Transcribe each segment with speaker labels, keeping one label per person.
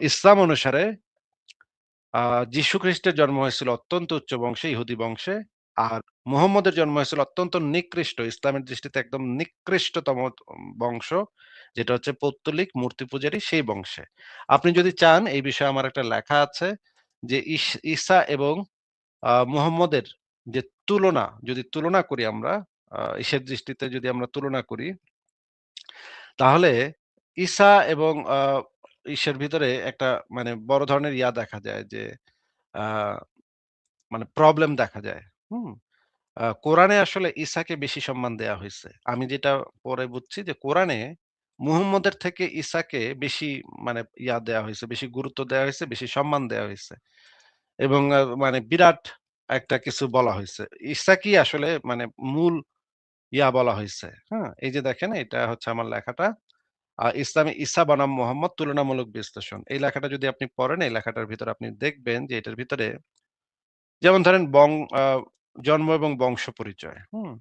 Speaker 1: ইসলাম অনুসারে আ যীশু খ্রিস্টের জন্ম হয়েছিল অত্যন্ত উচ্চ বংশে, ইহুদি বংশে। আর মুহাম্মদের জন্ম হয়েছিল অত্যন্ত নিকৃষ্ট, ইসলামের দৃষ্টিতে একদম নিকৃষ্টতম বংশ, যেটা হচ্ছে পৌত্তলিক মূর্তি পূজারী সেই বংশে। আপনি যদি চান এই বিষয়ে আমার একটা লেখা আছে যে ঈসা এবং মুহাম্মদের যে যদি তুলনা করি আমরা, ইসের দৃষ্টিতে যদি আমরা তুলনা করি, তাহলে ঈসা এবং ইসের ভিতরে একটা মানে বড় ধরনের দেখা যায় যে আ মানে প্রবলেম দেখা যায়। হুম? কোরআনে আসলে ঈসাকে বেশি সম্মান দেয়া হইছে। আমি যেটা পরে বুঝছি যে কোরআনে মুহাম্মদের থেকে ঈসাকে বেশি মানে দেয়া হইছে, বেশি গুরুত্ব দেয়া হইছে, বেশি সম্মান দেয়া হইছে। এবং মানে বিরাট একটা কিছু বলা হইছে। ঈসাকেই আসলে মানে মূল বলা হইছে। হ্যাঁ? এই যে দেখেন এটা হচ্ছে আমার লেখাটা। ইসলামে ঈসা বনাম মোহাম্মদ তুলনামূলক বিশ্লেষণ। এই লেখাটা যদি আপনি পড়েন, এই লেখাটার ভিতরে আপনি দেখবেন যে এটার ভিতরে যেমন ধরেন আ জন্ম এবং বংশ পরিচয়। হুম?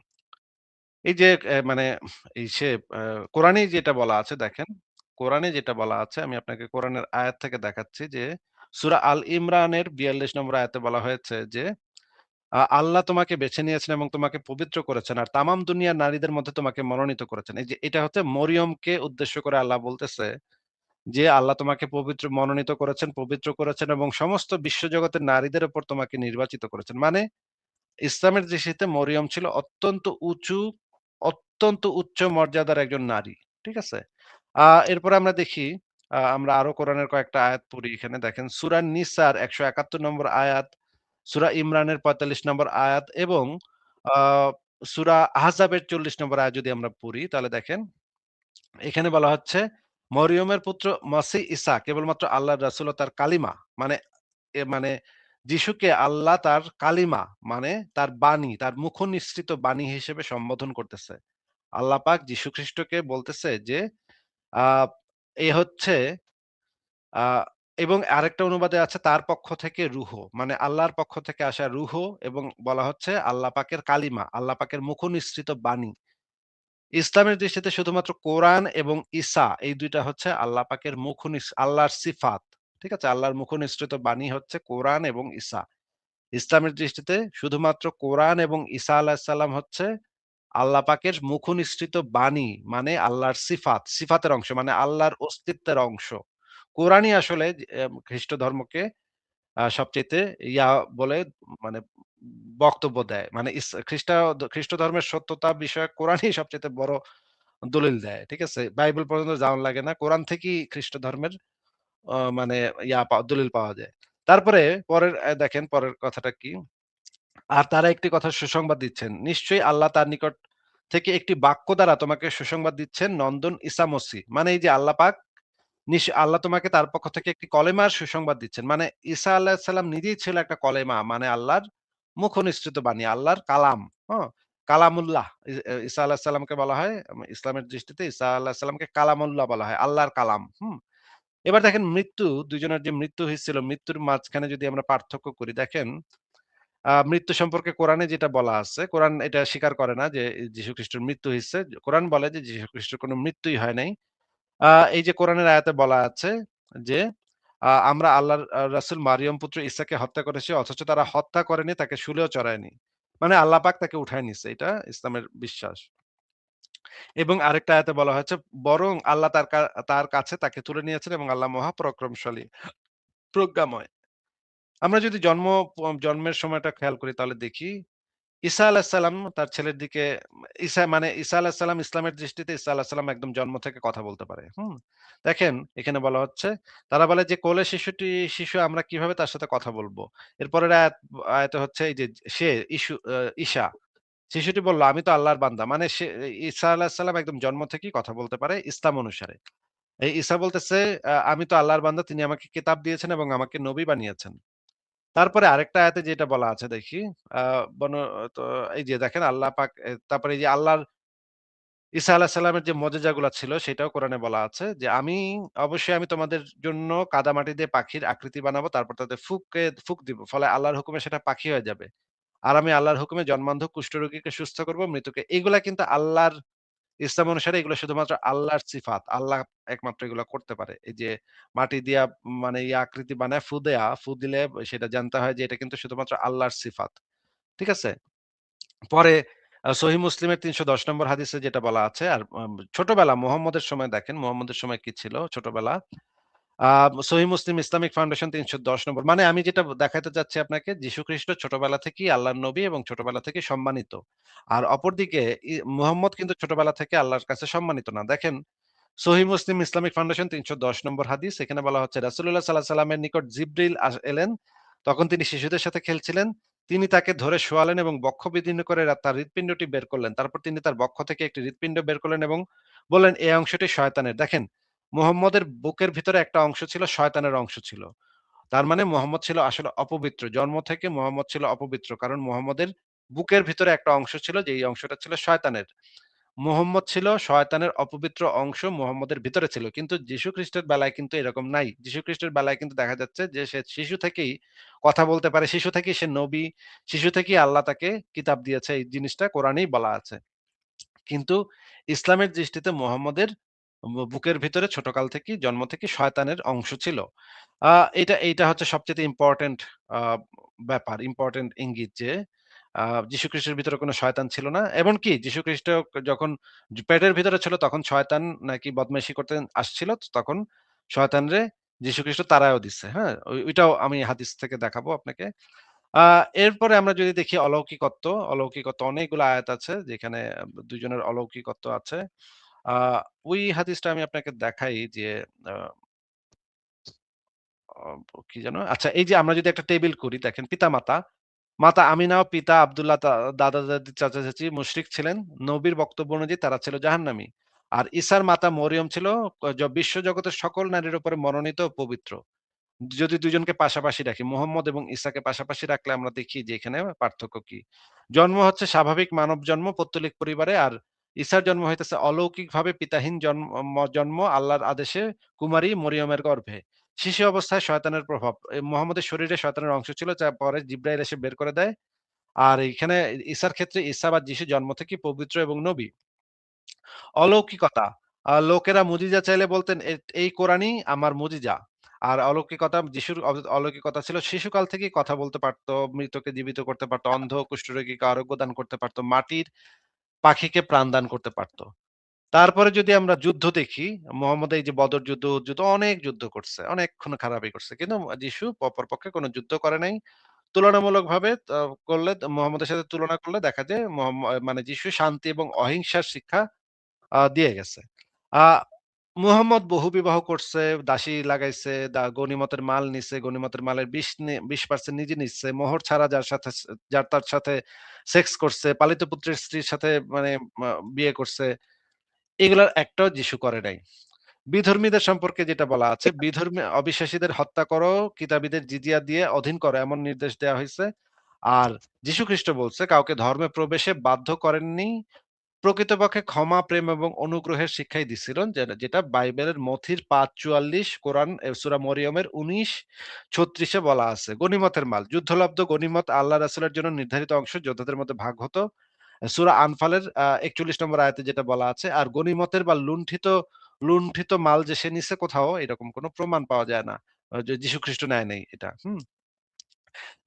Speaker 1: এই যে মানে এই সে আ কোরআনেই যেটা বলা আছে দেখেন, কোরআনে যেটা বলা আছে আমি আপনাকে কোরআনের আয়াত থেকে দেখাচ্ছি যে সূরা আল ইমরানের ৪২ নম্বর আয়াতে বলা হয়েছে যে আল্লাহ তোমাকে বেছে নিয়েছেন এবং তোমাকে পবিত্র করেছেন। আর তামাম দুনিয়ার নারীদের মধ্যে তোমাকে মনোনীত করেছেন। এই যে এটা হচ্ছে মরিয়মকে উদ্দেশ্য করে আল্লাহ বলতেছে যে, "আল্লাহ তোমাকে মনোনীত করেছেন, পবিত্র করেছেন এবং সমস্ত বিশ্বজগতের নারীদের উপর তোমাকে নির্বাচিত করেছেন।" মানে ইসলামের দৃষ্টিতে মরিয়ম ছিল অত্যন্ত উচ্চ মর্যাদার একজন নারী। ঠিক আছে? এরপরে আমরা দেখি, আমরা আরো কোরআনের কয়েকটা আয়াত পড়ি এখানে দেখেন সূরা নিসার ১৭১ নম্বর আয়াত, সূরা ইমরানের ৪৫ নম্বর আয়াত এবং আ সূরা আহজাবের ৪০ নম্বর আয়াত যদি আমরা পড়ি তাহলে দেখেন এখানে বলা হচ্ছে মরিয়মের পুত্র মসিহ ঈসা কেবলমাত্র আল্লাহর রাসূল ও তার কালিমা। মানে মানে যিশুকে আল্লাহ তার কালিমা মানে তার বাণী, তার মুখনিসৃত বাণী হিসেবে সম্বোধন করতেছে। আল্লাহ পাক যীশু খ্রিস্টকে বলতেছে যে আ এ হচ্ছে আ এবং আরেকটা অনুবাদে আছে তার পক্ষ থেকে রূহ। মানে আল্লাহর পক্ষ থেকে আসা রূহ এবং বলা হচ্ছে আল্লাহ পাকের কালিমা, আল্লাহ পাকের মুখনিসৃত বাণী। ইসলামের দৃষ্টিতে শুধুমাত্র কোরআন এবং ঈসা এই ২ টা হচ্ছে আল্লাহ পাকের আল্লাহর সিফাত। ঠিক আছে? আল্লাহর মুখনিসৃত বাণী হচ্ছে কোরআন এবং ঈসা। ইসলামের দৃষ্টিতে শুধুমাত্র কোরআন এবং ঈসা আলাইহিস সালাম হচ্ছে আল্লাহ পাকের মুখনিসৃত বাণী মানে আল্লাহর সিফাতের অংশ মানে আল্লাহর অস্তিত্বের অংশ। কোরআনই আসলে খ্রিস্ট ধর্মকে সবচাইতে ইয়া বলে মানে বক্তব্য দেয়। মানে খ্রিস্ট ধর্মের সত্যতা বিষয়ক কোরআনই সবচাইতে বড় দলিল দেয়। ঠিক আছে? বাইবেল পর্যন্ত যাওয়া লাগে না। কোরআন থেকেই খ্রিস্ট ধর্মের মানে দলিল পাওয়া যায়। তারপরে দেখেন পরের কথাটা কি? আর তারা একটি কথা সুসংবাদ দিচ্ছেন। নিশ্চয়ই আল্লাহ তার নিকট থেকে একটি বাক্য দ্বারা তোমাকে সুসংবাদ দিচ্ছেন নন্দন ঈসা মসীহ। মানে এই যে আল্লাহ পাক আল্লাহ তোমাকে তার পক্ষ থেকে একটি কলেমার সুসংবাদ দিচ্ছেন। মানে ঈসা আলাইহিস সালাম নিজেই ছিল একটা কলেমা। মানে আল্লাহর মুখনিসৃত বাণী, আল্লাহর কালাম। হ্যাঁ? কালামুল্লাহ। ঈসা আলাইহিস সালামকে বলা হয় ইসলামের দৃষ্টিতে ঈসা আলাইহিস সালামকে কালামুল্লাহ বলা হয়। আল্লাহর কালাম। হুম? এবার দেখেন মৃত্যু, ২ জনের যে মৃত্যু হয়েছিল, মৃত্যুর মাঝখানে যদি আমরা পার্থক্য করি, দেখেন মৃত্যু সম্পর্কে কোরআনে যেটা বলা আছে, কোরআন এটা স্বীকার করে না যে যীশু খ্রিস্টের মৃত্যু হইছে। কোরআন বলে যে যীশু খ্রিস্টের কোন মৃত্যুই হয় নাই। এই যে কোরআনের আয়াতে বলা আছে যে, আমরা আল্লাহর রাসূল মারিয়ম পুত্র ঈসাকে হত্যা করেছি অথচ তারা হত্যা করেনি, তাকে শুলেও চড়ায়নি। মানে আল্লাহ পাক তাকে উঠায় নিছে। এটা ইসলামের বিশ্বাস। এবং আরেকটা আয়াতে বলা হয়েছে, বরং আল্লাহ তার কাছে তাকে তুলে নিয়েছেন এবং আল্লাহ মহাপরাক্রমশালী, প্রজ্ঞাময়। আমরা যদি জন্মের সময়টা খেয়াল করি তাহলে দেখি ঈসা আলাইহিস সালাম তার ছেলের দিকে ঈসা আলাইহিস সালাম ইসলামের দৃষ্টিতে ঈসা আলাইহিস সালাম একদম জন্ম থেকে কথা বলতে পারে। হুম? দেখেন এখানে বলা হচ্ছে, তারা বলে যে কোলে শিশু আমরা কিভাবে তার সাথে কথা বলব? এরপরের আয়াতে হচ্ছে এই যে সে ঈসা শিশুটি বলল, "আমি তো আল্লাহর বান্দা।" মানে ঈসা আলাইহিস সালাম একদম জন্ম থেকেই কথা বলতে পারে ইসলাম অনুসারে। এই ঈসা বলতেছে, "আমি তো আল্লাহর বান্দা। তিনি আমাকে কিতাব দিয়েছেন এবং আমাকে নবী বানিয়েছেন।" তারপরে আরেকটা আয়াতে যেটা বলা আছে দেখি, আ বন তো এই যে দেখেন আল্লাহ পাক তারপরে এই যে আল্লাহর ঈসা আলাইহিস সালামের যে মজেজাগুলা ছিল সেটাও কোরআনে বলা আছে যে, অবশ্যই আমি তোমাদের জন্য কাদামাটি দিয়ে পাখির আকৃতি বানাবো। তারপর তাদের ফুক দিব। ফলে আল্লাহর হুকুমে সেটা পাখি হয়ে যাবে। আর আমি আল্লাহর হুকুমে জন্মান্ধ কুষ্ঠরোগীকে সুস্থ করব, মৃতকে এগুলা কিন্তু আল্লাহর ইসলাম অনুসারে এগুলো শুধুমাত্র আল্লাহর সিফাত। আল্লাহ একমাত্র এগুলো করতে পারে। এই যে মাটি দিয়া মানে আকৃতি বানায় ফু দিলে সেটা জানতে হয় যে এটা কিন্তু শুধুমাত্র আল্লাহর সিফাত। ঠিক আছে? পরে সহিহ মুসলিমের ৩১০ নম্বর হাদিসে যেটা বলা আছে আর ছোটবেলা মুহাম্মদের সময় দেখেন, মুহাম্মদের সময় কি ছিল ছোটবেলা? আ সহিহ মুসলিম ইসলামিক ফাউন্ডেশন ৩১০ নম্বর। মানে আমি যেটা দেখাতে চাচ্ছি আপনাকে যীশু খ্রিস্ট ছোটবেলা থেকেই আল্লাহর নবী এবং ছোটবেলা থেকেই সম্মানিত। আর অপরদিকে মুহাম্মদ কিন্তু ছোটবেলা থেকে আল্লাহর কাছে সম্মানিত না। দেখেন সহিহ মুসলিম ইসলামিক ফাউন্ডেশন ৩১০ নম্বর হাদিস। এখানে বলা হচ্ছে রাসূলুল্লাহ সাল্লাল্লাহু আলাইহি সাল্লামের নিকট জিবরিল এলেন। তখন তিনি শিশুদের সাথে খেলছিলেন। তিনি তাকে ধরে শোয়ালেন এবং বক্ষ বিদীর্ণ করে তার হৃৎপিণ্ডটি বের করলেন। তারপর তিনি তার বক্ষ থেকে একটি হৃৎপিণ্ড বের করলেন এবং বললেন, "এই অংশটি শয়তানের।" দেখেন, মুহাম্মদের বুকের ভিতরে একটা অংশ ছিল, শয়তানের অংশ ছিল। তার মানে মুহাম্মদ ছিল আসলে অপবিত্র। জন্ম থেকে মুহাম্মদ ছিল অপবিত্র। কারণ মুহাম্মদের বুকের ভিতরে একটা অংশ ছিল, যেই অংশটা ছিল শয়তানের। মুহাম্মদ ছিল শয়তানের অপবিত্র অংশ মুহাম্মদের ভিতরে ছিল। কিন্তু যীশু খ্রিস্টের বেলায় কিন্তু এরকম নাই। যীশু খ্রিস্টের বেলায় কিন্তু দেখা যাচ্ছে যে সে শিশু থেকেই কথা বলতে পারে। শিশু থেকেই সে নবী, শিশু থেকেই আল্লাহ তাকে কিতাব দিয়েছে। এই জিনিসটা কোরআনেই বলা আছে। কিন্তু ইসলামের দৃষ্টিতে মুহাম্মদের বুকের ভিতরে ছোটকাল থেকেই জন্ম থেকেই শয়তানের অংশ ছিল। আ এইটা হচ্ছে সবচাইতে ইম্পোর্টেন্ট আ ব্যাপার, ইম্পোর্টেন্ট ইঙ্গিত যে আ যীশু খ্রিস্টের ভিতরে কোন শয়তান ছিল না। এমনকি যীশু খ্রিস্ট যখন পেটের ভিতরে ছিল তখন শয়তান নাকি বদমাইশি করতে আসছিল। তখন শয়তানরে যীশু খ্রিস্ট তাড়ায়ও দিছে। হ্যাঁ? ওইটাও আমি হাদিস থেকে দেখাবো আপনাকে। আ এরপরে আমরা যদি দেখি অলৌকিকত্ব, অলৌকিকত্ব অনেকগুলো আয়াত আছে যেখানে ২ জনের অলৌকিকত্ব আছে। আ ওই হাদিসটা আমি আপনাকে দেখাই যে আ কি যেন? আচ্ছা এই যে আমরা যদি একটা টেবিল করি দেখেন পিতা-মাতা, মাতা আমিনা ও পিতা আব্দুল্লাহ দাদা-দাদি, চাচা-চাচী মুশরিক ছিলেন। নবীর বক্তব্য অনুযায়ী তারা ছিল জাহান্নামী। আর ঈসার মাতা মরিয়ম ছিল বিশ্বজগতের সকল নারীর উপরে মনোনীত ও পবিত্র। যদি ২ জনকে পাশাপাশি রাখি, মুহাম্মদ এবং ঈসাকে পাশাপাশি রাখলে আমরা দেখি যে এখানে পার্থক্য কি? জন্ম হচ্ছে স্বাভাবিক মানব জন্ম পৌত্তলিক পরিবারে। আর ঈসার জন্ম হইতেছে অলৌকিকভাবে পিতাহীন জন্ম আল্লাহর আদেশে কুমারী মরিয়মের গর্ভে। শিশু অবস্থায় শয়তানের প্রভাব। মুহাম্মদের শরীরে শয়তানের অংশ ছিল যা পরে জিব্রাইল এসে বের করে দেয়। আর এইখানে ঈসার ক্ষেত্রে ঈসা বা যিশু জন্ম থেকেই পবিত্র এবং নবী। অলৌকিকতা। লোকেরা মুজিজা চাইলে বলতেন, এই কোরআনই আমার মুজিজা।" আর অলৌকিকতা যিশুর অলৌকিকতা ছিল শিশুকাল থেকেই কথা বলতে পারত, মৃতকে জীবিত করতে পারত, অন্ধ, কুষ্ঠরোগীকে আরোগ্য দান করতে পারত, মাটির পাখিকে প্রাণ দান করতে পারত। তারপরে যদি আমরা যুদ্ধ দেখি, মোহাম্মদ এই যে বদর যুদ্ধ, উহুদ যুদ্ধ অনেক যুদ্ধ করছে। অনেক খুন খারাপি করছে। কিন্তু যিশু অপরপক্ষে কোন যুদ্ধ করে নাই। তুলনামূলকভাবে করলে মোহাম্মদের সাথে তুলনা করলে দেখা যায় মানে যিশু শান্তি এবং অহিংসার শিক্ষা দিয়ে গেছে। আ মুহাম্মদ বহুবিবাহ করছে, দাসী লাগাইছে, গনিমতের মাল নিছে, গনিমতের মালের ২০% নিজে নিচ্ছে। মোহর ছাড়া যার তার সাথে সেক্স করছে, পালিত পুত্রের স্ত্রীর সাথে মানে বিয়ে করছে। এগুলার একটাও যিশু করে নাই। বিধর্মীদের সম্পর্কে যেটা বলা আছে, অবিশ্বাসীদের হত্যা করো, কিতাবীদের জিজিয়া দিয়ে অধীন করো এমন নির্দেশ দেয়া হইছে। আর যীশু খ্রিস্ট বলছে কাউকে ধর্মে প্রবেশে বাধ্য করেননি। প্রকৃতপক্ষে ক্ষমা, প্রেম এবং অনুগ্রহের শিক্ষাই দিছিলেন। যেটা বাইবেলের মথির ৫:৪৪, কোরআন সূরা মরিয়মের ১৯:৩৬ এ বলা আছে। গনিমতের মাল। যুদ্ধলব্ধ গনিমত আল্লাহ রাসূলের জন্য নির্ধারিত অংশ যোদ্ধাদের মধ্যে ভাগ হতো। সূরা আনফালের ৪১ নম্বর আয়াতে যেটা বলা আছে। আর গনিমতের বা লুণ্ঠিত মাল যে সে নিছে কোথাও এরকম কোন প্রমাণ পাওয়া যায় না। যে যীশু খ্রিস্ট নেয় নাই এটা। হুম?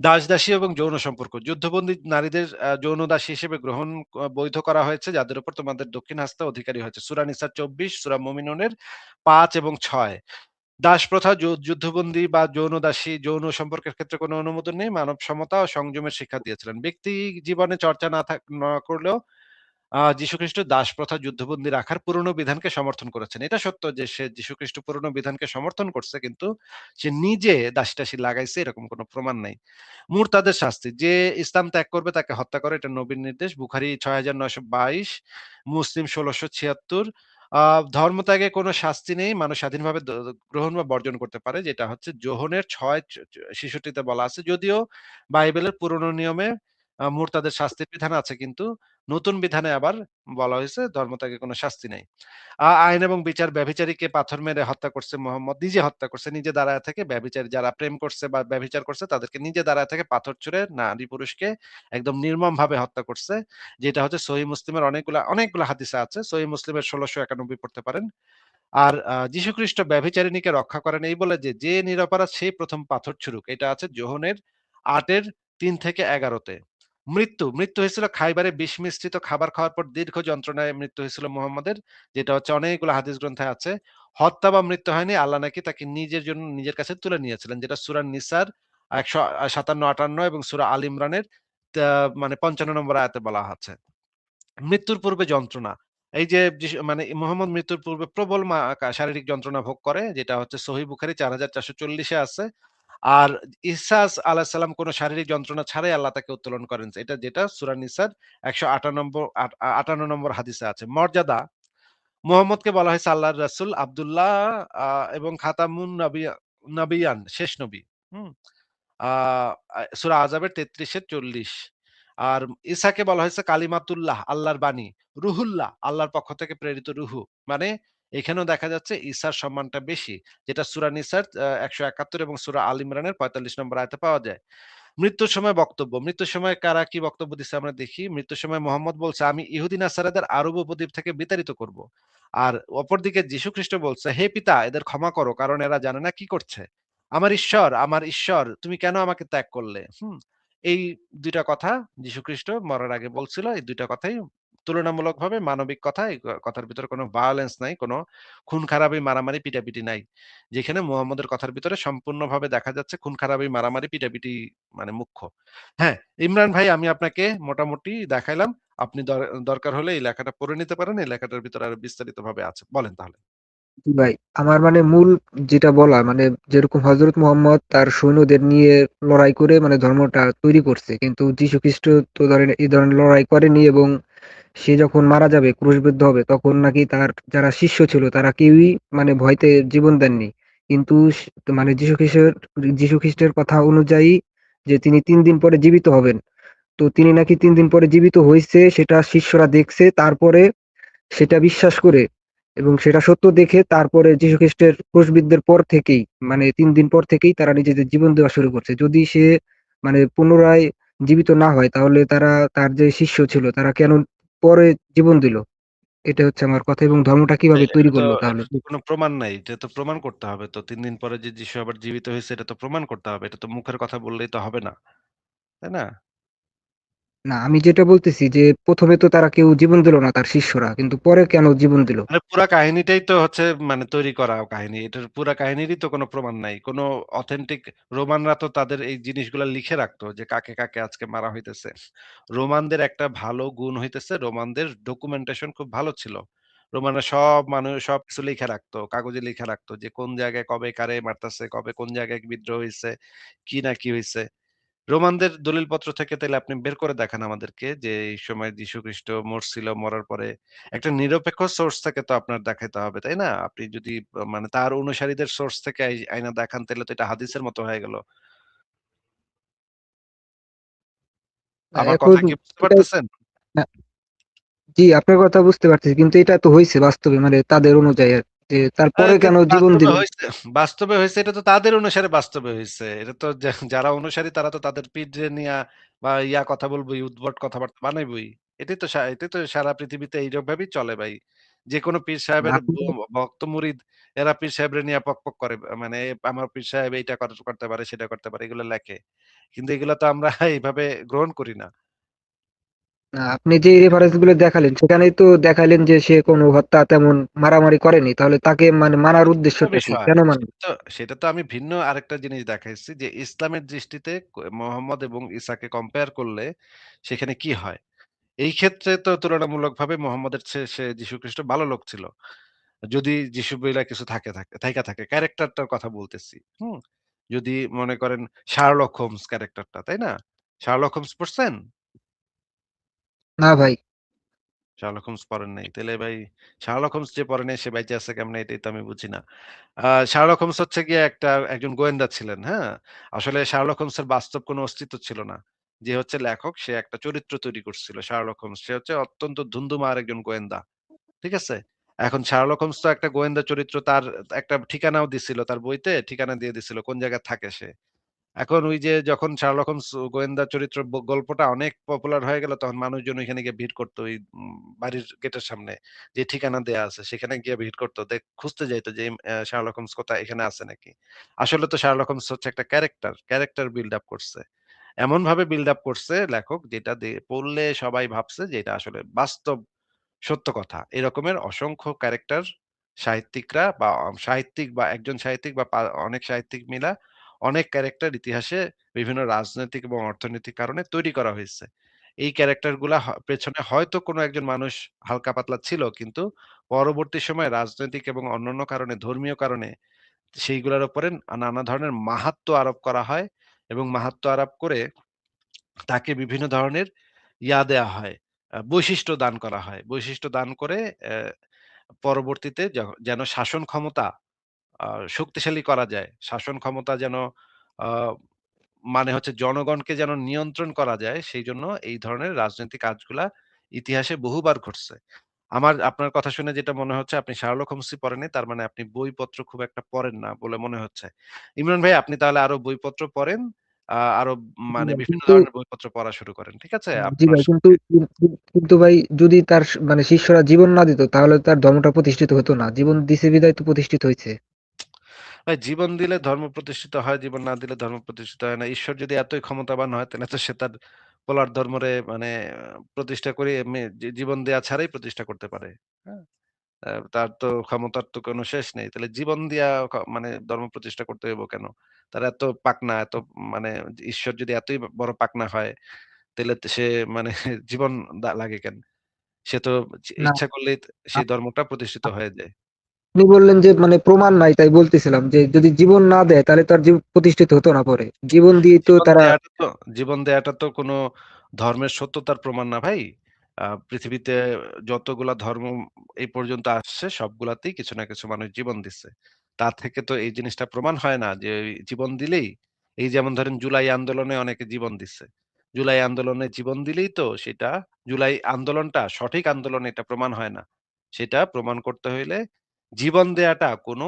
Speaker 1: দাস-দাসী এবং যৌন সম্পর্ক। যুদ্ধবন্দী নারীদের যৌন দাসী হিসেবে গ্রহণ বৈধ করা হয়েছে, যাদের উপর তোমাদের দক্ষিণ হস্ত অধিকারী হয়েছে। সূরা নিসা ২৪, সূরা মুমিনুনের ৫ এবং ৬। দাস প্রথা, যুদ্ধবন্দী বা যৌন দাসী, যৌন সম্পর্কের ক্ষেত্রে কোনো অনুমোদন নেই। মানব সমতা ও সংযমের শিক্ষা দিয়েছিলেন। ব্যক্তি জীবনে চর্চা না করলেও যীশুখ্রিস্ট দাসপ্রথা, যুদ্ধবন্দী রাখার পুরনো বিধানকে সমর্থন করেছেন। এটা সত্য যে সে যীশুখ্রিস্ট পুরনো বিধানকে সমর্থন করছে, কিন্তু সে নিজে দাসী-টাসী লাগাইছে এরকম কোন প্রমাণ নাই। মুরতাদের শাস্তি। যে ইসলাম ত্যাগ করবে তাকে হত্যা করে, এটা নবীর নির্দেশ। বুখারী ৬৯২২, মুসলিম ১৬৭৬। আ ধর্মত্যাগে কোন শাস্তি নেই। মানুষ স্বাধীনভাবে গ্রহণ বা বর্জন করতে পারে। যেটা হচ্ছে যোহনের ৬:৬৬ তে বলা আছে। যদিও বাইবেলের পুরনো নিয়মে মুরতাদের শাস্তির বিধান আছে, কিন্তু নতুন বিধানে আবার বলা হয়েছে ধর্মত্যাগে কোনো শাস্তি নাই। আইন এবং বিচার ব্যভিচারীকে পাথর মেরে হত্যা করছে মোহাম্মদ, নিজে হত্যা করছে। নিজে দাঁড়ায় থেকে ব্যভিচারী যারা প্রেম করছে বা ব্যভিচার করছে তাদেরকে নিজে দাঁড়ায় থেকে পাথর ছুঁড়ে নারী পুরুষকে একদম নির্মমভাবে হত্যা করছে। যেটা হচ্ছে সহিহ মুসলিমের অনেকগুলা হাদিসে আছে। সহিহ মুসলিমের ১৬৯১ পড়তে পারেন। আর যীশুখ্রিস্ট ব্যভিচারিণীকে রক্ষা করেন এই বলে যে নিরপরাধ সেই প্রথম পাথর ছুড়ুক। এটা আছে যোহনের ৮ এর ৩ থেকে ১১ তে। মৃত্যু হয়েছিল খাইবারে বিষ মিশ্রিত খাবার খাওয়ার পর দীর্ঘ যন্ত্রণায় মৃত্যু হয়েছিল মুহাম্মদের। যেটা হচ্ছে অনেকগুলো হাদিস গ্রন্থে আছে। হত্যা বা মৃত্যু হয়নি। আল্লাহ নাকি তাকে নিজের জন্য নিজের কাছে তুলে নিয়েছিলেন। যেটা সূরা নিসার ১৫৭, ৫৮ এবং সূরা আল ইমরানের মানে ৫৫ নম্বর আয়াতে বলা আছে। মৃত্যুর পূর্বে যন্ত্রণা। এই যে মানে মুহাম্মদ মৃত্যুর পূর্বে প্রবল শারীরিক যন্ত্রণা ভোগ করে, যেটা হচ্ছে সহিহ বুখারী ৪৪৪০ এ আছে। আর ঈসা আলাইহিস সালাম কোন শারীরিক যন্ত্রণা ছাড়াই আল্লাহ তাকে উত্তোলন করেন। যেটা সূরা নিসার ১৫৮ নম্বর হাদিসে আছে। মর্যাদা, মুহাম্মদকে বলা হয়েছে আল্লাহর রাসূল, আব্দুল্লাহ আ এবং খাতামুন নবিয়ান, শেষ নবী। হুম? আ সূরা আযাবের ৩৩ এর ৪০। আর ঈসাকে বলা হয়েছে কালিমাতুল্লাহ, আল্লাহর বাণী, রুহুল্লাহ, আল্লাহর পক্ষ থেকে প্রেরিত রুহু। মানে এখানেও দেখা যাচ্ছে ঈসার সম্মানটা বেশি। যেটা সূরা নিসার ১৭১ এবং সূরা আল ইমরানের ৪৫ নম্বর আয়াতে পাওয়া যায়। মৃত্যুর সময় বক্তব্য। মৃত্যুর সময় কারা কি বক্তব্য দিচ্ছে আমরা দেখি। মৃত্যুর সময় মোহাম্মদ বলছে, "আমি ইহুদি নাসারাদের আরব উপদ্বীপ থেকে বিতাড়িত করব।" আর অপরদিকে যীশু খ্রিস্ট বলছে, "হে পিতা, এদের ক্ষমা করো, কারণ এরা জানে না কি করছে। আমার ঈশ্বর, তুমি কেন আমাকে ত্যাগ করলে?" এই ২ টা কথা যীশু খ্রিস্ট মরার আগে বলছিল। এই ২ টা কথাই তুলনামূলকভাবে মানবিক কথা। এই কথার ভিতরে কোনো ভায়োলেন্স নাই, কোনো খুন-খারাবি, মারামারি, পিটাপিটি নাই। যেখানে মুহাম্মদের কথার ভিতরে সম্পূর্ণভাবে দেখা যাচ্ছে খুন-খারাবি, মারামারি, পিটাপিটি মানে মুখ্য। হ্যাঁ, ইমরান ভাই, আমি আপনাকে মোটামুটি দেখাইলাম। আপনি দরকার হলে এই লেখাটা পড়ে নিতে পারেন। এই লেখাটার ভিতরে আরো বিস্তারিতভাবে আছে। বলেন তাহলে।
Speaker 2: জি ভাই, আমার মানে মূল যেটা বলা মানে যেরকম হযরত মুহাম্মদ তার সৈন্যদের নিয়ে লড়াই করে মানে ধর্মটা তৈরি করছে। কিন্তু যীশু খ্রিস্ট তো ধরেন এই ধরনের লড়াই করেনি এবং সে যখন মারা যাবে, ক্রুশবিদ্ধ হবে, তখন নাকি তার যারা শিষ্য ছিল তারা কেউই মানে ভয়তে জীবন দেননি। কিন্তু মানে যীশু খ্রিস্টের কথা অনুযায়ী যে তিনি ৩ দিন পরে জীবিত হবেন। তো তিনি নাকি ৩ দিন পরে জীবিত হইছে সেটা শিষ্যরা দেখছে। তারপরে সেটা বিশ্বাস করে এবং সেটা সত্য দেখে তারপরে যীশু খ্রিস্টের ক্রুশবিদ্ধের পর থেকেই মানে ৩ দিন পর থেকেই তারা নিজেদের জীবন দেওয়া শুরু করছে। যদি সে মানে পুনরায় জীবিত না হয় তাহলে তার যে শিষ্য ছিল তারা কেন পরে জীবন দিল? এটা হচ্ছে আমার কথা এবং ধর্মটা কিভাবে তৈরি করলো তাহলে?
Speaker 1: এটা তো কোনো প্রমাণ নাই। এটা তো প্রমাণ করতে হবে তো। ৩ দিন পরে যে যিশু আবার জীবিত হইছে এটা তো প্রমাণ করতে হবে। এটা তো মুখের কথা বললেই তো হবে না। তাই না?
Speaker 2: না, আমি যেটা বলতেছি যে ১ম এ তো তারা কেউ জীবন দিল না তার শিষ্যরা। কিন্তু পরে কেন জীবন দিল?
Speaker 1: মানে পুরা কাহিনীটাই তো হচ্ছে মানে তৈরি করা কাহিনী। এটার পুরা কাহিনীরই তো কোনো প্রমাণ নাই। কোনো অথেন্টিক রোমানরা তো তাদের এই জিনিসগুলা লিখে রাখতো যে কাকে আজকে মারা হইতেছে। রোমানদের একটা ভালো গুণ হইতেছে রোমানদের ডকুমেন্টেশন খুব ভালো ছিল। রোমানরা সব মানুষ সবকিছু লিখে রাখতো। কাগজে লিখে রাখতো যে কোন জায়গায় কবে কারে মারতাছে, কবে কোন জায়গায় বিদ্রোহ হইছে, কি না কি হইছে। রোমানদের দলিলপত্র থেকে তাইলে আপনি বের করে দেখান আমাদেরকে যে এই সময় যীশুখ্রিস্ট মরছিল, মরার পরে একটা নিরপেক্ষ সোর্স থেকে তো আপনার দেখাইতে হবে, তাই না? আপনি যদি মানে তার অনুসারীদের সোর্স থেকে আইনা দেখান তাইলে তো এটা হাদিসের মতো হয়ে গেল। আমার
Speaker 2: এখন
Speaker 1: কথা কি বুঝতে
Speaker 2: এটা
Speaker 1: পারতেছেন?
Speaker 2: জি, আপনার কথা বুঝতে পারতেছি। কিন্তু এটা তো হইছে বাস্তবে মানে তাদের অনুযায়ী যে তারপরে
Speaker 1: এটা
Speaker 2: কেন
Speaker 1: তো
Speaker 2: জীবন দিল?
Speaker 1: বাস্তবে হইছে এটা তো তাদের অনুসারে বাস্তবে হইছে। এটা তো যারা অনুসারী তারা তো তাদের পীররে নিয়া বা কথা বলবই, উদ্ভট কথাবার্তা বানাইবই। এটাই তো সারা পৃথিবীতে এইরকম ভাবেই চলে ভাই। যেকোনো পীর সাহেবের
Speaker 2: আপনি
Speaker 1: ভক্ত মুরিদ এরা পীর সাহেবরে নিয়ে পক করে। মানে আমার পীর সাহেব এইটা করতে পারে, সেটা করতে পারে। এগুলো লেখে। কিন্তু এগুলা তো আমরা এইভাবে গ্রহণ করি না।
Speaker 2: আপনি যে রেফারেন্স গুলো দেখালেন সেখানেই তো দেখাইলেন যে সে কোনো হত্যা তেমন মারামারি করেনি। তাহলে তাকে মানে মানার
Speaker 1: সেটা তো ভিন্ন
Speaker 2: উদ্দেশ্যটা কি?
Speaker 1: বিষয়।
Speaker 2: কেন মানবে?
Speaker 1: সেটা তো আমি ভিন্ন আরেকটা জিনিস দেখাইছি যে ইসলামের দৃষ্টিতে মোহাম্মদ এবং ঈসাকে কম্পেয়ার করলে সেখানে কি হয়? এই ক্ষেত্রে তো তুলনামূলকভাবে মোহাম্মদের চেয়ে যীশু খ্রিস্ট ভালো লোক ছিল। যদি যিশু বইলা কিছু থাইকা থাকে। ক্যারেক্টারটার কথা বলতেছি। যদি মনে করেন শার্লক হোমস ক্যারেক্টারটা, তাই না? শার্লক হোমস পড়ছেন?
Speaker 2: না ভাই।
Speaker 1: শার্লক হোমস পড়েন নাই। তাইলে ভাই শার্লক হোমস যে পড়ে নাই সে বাইচা আছে কেমনে এটাই তো আমি বুঝি না। শার্লক হোমস হচ্ছে গিয়ে একজন গোয়েন্দা ছিলেন, হ্যাঁ? আসলে শার্লক হোমসের বাস্তব কোনো অস্তিত্ব ছিল না। যে হচ্ছে লেখক সে একটা চরিত্র তৈরি করছিল শার্লক হোমস। সে হচ্ছে অত্যন্ত ধুন্দুমার একজন গোয়েন্দা। ঠিক আছে? এখন শার্লক হোমস তো একটা গোয়েন্দা চরিত্র তার একটা ঠিকানাও দিছিল। তার বইতে ঠিকানা দিয়ে দিছিল কোন জায়গায় থাকে সে। এখন ওই যে যখন শার্লক হোমস গোয়েন্দা চরিত্র গল্পটা অনেক পপুলার হয়ে গেল তখন মানুষজন ওইখানে গিয়ে ভিড় করতো ওই বাড়ির গেটের সামনে যে ঠিকানা দেয়া আছে সেখানে গিয়ে ভিড় করতো। খুঁজতে যাইতো যে শার্লক হোমস কোথায় এখানে আছে নাকি। আসলে তো শার্লক হোমস হচ্ছে একটা ক্যারেক্টার বিল্ড আপ করছে। এমনভাবে বিল্ড আপ করছে লেখক যেটা পড়লে সবাই ভাবছে যে এটা আসলে বাস্তব সত্য কথা। এরকমের অসংখ্য ক্যারেক্টার সাহিত্যিকরা বা সাহিত্যিক বা একজন সাহিত্যিক বা অনেক সাহিত্যিক মিলা অনেক ক্যারেক্টার ইতিহাসে বিভিন্ন রাজনৈতিক এবং অর্থনৈতিক কারণে তৈরি করা হয়েছে। এই ক্যারেক্টার গুলা পেছনে হয়তো কোনো একজন মানুষ হালকা পাতলা ছিল কিন্তু পরবর্তী সময়ে রাজনৈতিক এবং অন্যান্য কারণে ধর্মীয় কারণে সেইগুলোর উপরে নানা ধরনের মাহাত্ম্য আরোপ করা হয় এবং মাহাত্ম্য আরোপ করে তাকে বিভিন্ন ধরনের দেয়া হয়। বৈশিষ্ট্য দান করা হয়। বৈশিষ্ট্য দান করে পরবর্তীতে যেন শাসন ক্ষমতা আ শক্তিশালী করা যায়। শাসন ক্ষমতা যেন আ মানে হচ্ছে জনগণকে যেন নিয়ন্ত্রণ করা যায়, সেইজন্য এই ধরনের রাজনৈতিক কাজগুলা ইতিহাসে বহুবার ঘটছে। আপনার কথা শুনে যেটা মনে হচ্ছে আপনি শার্লক হোমসই পড়েননি। তার মানে আপনি বইপত্র খুব একটা পড়েন না বলে মনে হচ্ছে। ইমরান ভাই আপনি তাহলে আরো বইপত্র পড়েন। আরো
Speaker 2: জি
Speaker 1: মানে
Speaker 2: ভাই,
Speaker 1: বিভিন্ন
Speaker 2: কিন্তু
Speaker 1: ধরনের বইপত্র পড়া শুরু করেন। ঠিক আছে?
Speaker 2: জি
Speaker 1: আপনার
Speaker 2: ভাই, কিন্তু ভাই যদি তার মানে শিষ্যরা জীবন না দিত তাহলে তার ধর্মটা প্রতিষ্ঠিত হতো না। জীবন দিছে বিধায় তো প্রতিষ্ঠিত হইছে।
Speaker 1: ভাই জীবন দিলে ধর্ম প্রতিষ্ঠিত হয়, জীবন না দিলে ধর্ম প্রতিষ্ঠিত হয় না। ঈশ্বর যদি এতই ক্ষমতাবান হয় তাহলে তো সে তার পোলার ধর্মরে মানে প্রতিষ্ঠা করে এমনি জীবন দেয়া ছাড়াই প্রতিষ্ঠা করতে পারে। হ্যাঁ? তার তো ক্ষমতার তো কোনো শেষ নেই। তাহলে জীবন দিয়া মানে ধর্ম প্রতিষ্ঠা করতে হইব কেন? তার এত পাকনা, এত মানে ঈশ্বর যদি এতই বড় পাকনা হয়, তাইলে তো সে মানে জীবন লাগে কেন? সে তো
Speaker 2: না,
Speaker 1: ইচ্ছা করলেই
Speaker 2: আ
Speaker 1: সেই ধর্মটা প্রতিষ্ঠিত হয়ে যায়।
Speaker 2: আপনি বললেন যে মানে প্রমাণ নাই, তাই বলতেছিলাম যে যদি জীবন না দেয় তাহলে তার প্রতিষ্ঠিত হতো না পরে। জীবন দিয়ে তো
Speaker 1: জীবন
Speaker 2: তারা
Speaker 1: দেয়াটা তো জীবন দেয়াটা তো কোনো ধর্মের সত্যতার প্রমাণ না ভাই। পৃথিবীতে যতগুলা ধর্ম এই পর্যন্ত আসছে সবগুলাতেই কিছু না কিছু মানুষ জীবন দিচ্ছে। তা থেকে তো এই জিনিসটা প্রমাণ হয় না যে ওই জীবন দিলেই এই যেমন ধরেন জুলাই আন্দোলনে অনেকে জীবন দিচ্ছে। জুলাই আন্দোলনে জীবন দিলেই তো সেটা জুলাই আন্দোলনটা সঠিক আন্দোলন এটা প্রমাণ হয় না। সেটা প্রমাণ করতে হইলে জীবন দেয়াটা কোনো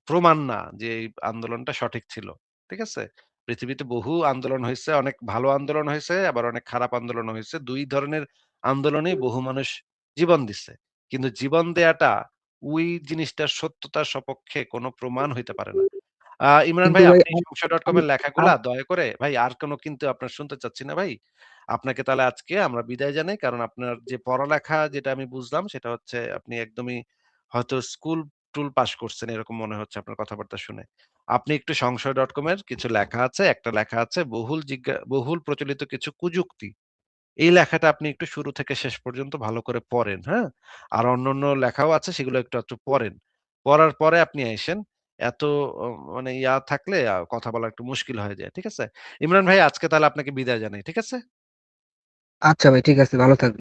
Speaker 1: প্রমাণ না যে এই আন্দোলনটা সঠিক ছিল। ঠিক আছে? পৃথিবীতে বহু আন্দোলন হইছে, অনেক ভালো আন্দোলন হইছে, আবার অনেক খারাপ আন্দোলনও হইছে। ২ ধরনের আন্দোলনেই বহু মানুষ জীবন দিছে। কিন্তু জীবন দেয়াটা ওই জিনিসটার সত্যতার সপক্ষে কোনো প্রমাণ হইতে পারে না। ইমরান
Speaker 2: কিন্তু
Speaker 1: ভাই
Speaker 2: ভাই
Speaker 1: আপনি সংশয়.com
Speaker 2: আমি
Speaker 1: এর
Speaker 2: আম
Speaker 1: লেখাগুলা দয়া করে ভাই আর কোনো কিন্তু আপনার শুনতে চাচ্ছি না ভাই। আপনাকে তাহলে আজকে আমরা বিদায় জানাই। কারণ আপনার যে পড়ালেখা যেটা আমি বুঝলাম সেটা হচ্ছে আপনি একদমই হয়তো স্কুল-টুল পাস করছেন এরকম মনে হচ্ছে আপনার কথাবার্তা শুনে। আপনি একটু সংশয়.com এর কিছু লেখা আছে, একটা লেখা আছে বহুল প্রচলিত কিছু কুযুক্তি। এই লেখাটা আপনি একটু শুরু থেকে শেষ পর্যন্ত ভালো করে পড়েন, হ্যাঁ? আর অন্যান্য লেখাও আছে সেগুলো একটু আধটু পড়েন। পড়ার পরে আপনি আইসেন। এত অ মানে থাকলে কথা বলা একটু মুশকিল হয়ে যায়। ঠিক আছে? ইমরান ভাই আজকে তাহলে আপনাকে বিদায় জানাই। ঠিক আছে?
Speaker 2: আচ্ছা ভাই, ঠিক আছে, ভালো থাকবেন।